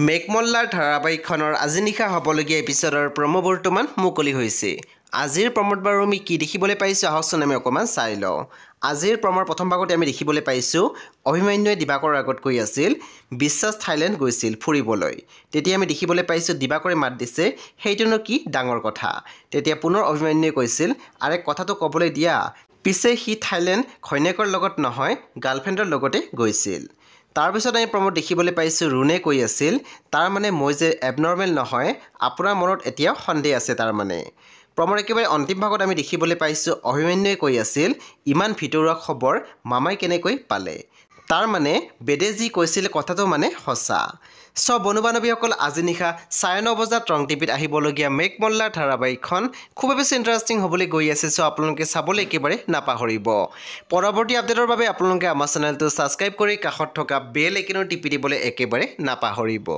মেঘমল্লাৰ ধাৰাবাহিকখনৰ আজি নিশা হ'বলগীয়া এপিছডৰ প্ৰমো বৰ্তমান মুকলি হৈছে। আজিৰ প্ৰমোত বাৰু আমি কি দেখিবলৈ পাইছোঁ আহকচোন আমি অকণমান চাই লওঁ। আজিৰ প্ৰমৰ প্ৰথম ভাগতে আমি দেখিবলৈ পাইছোঁ অভিমন্যুৱে দিবাকৰৰ আগত কৈ আছিল বিশ্বাস থাইলেণ্ড গৈছিল ফুৰিবলৈ। তেতিয়া আমি দেখিবলৈ পাইছোঁ দিবাকৰে মাত দিছে সেইটোনো কি ডাঙৰ কথা। তেতিয়া পুনৰ অভিমন্যুৱে কৈছিল আৰে কথাটো ক'বলৈ দিয়া, পিছে সি থাইলেণ্ড ঘৈণীয়েকৰ লগত নহয় গাৰ্লফ্ৰেণ্ডৰ লগতে গৈছিল। তাৰপিছত আমি প্ৰমোদ দেখিবলৈ পাইছোঁ ৰুণে কৈ আছিল তাৰমানে মই যে এবনৰ্মেল নহয়, আপোনাৰ মনত এতিয়াও সন্দেহ আছে তাৰমানে। প্ৰমৰ একেবাৰে অন্তিম ভাগত আমি দেখিবলৈ পাইছোঁ অভিমন্যুৱে কৈ আছিল ইমান ভিতৰুৱা খবৰ মামাই কেনেকৈ পালে, তাৰমানে বেদে যি কৈছিল কথাটো মানে সঁচা। বন্ধু বান্ধৱীসকল আজি নিশা 9:30 বজাত ৰং টিভিত আহিবলগীয়া মেঘমল্লাৰ ধাৰাবাহিকখন খুবেই বেছি ইণ্টাৰেষ্টিং হ'বলৈ গৈ আছে। আপোনালোকে চাবলৈ একেবাৰে নাপাহৰিব। পৰৱৰ্তী আপডেটৰ বাবে আপোনালোকে আমাৰ চেনেলটো ছাবস্ক্ৰাইব কৰি কাষত থকা বেল আইকনত টিপি দিবলৈ একেবাৰে নাপাহৰিব।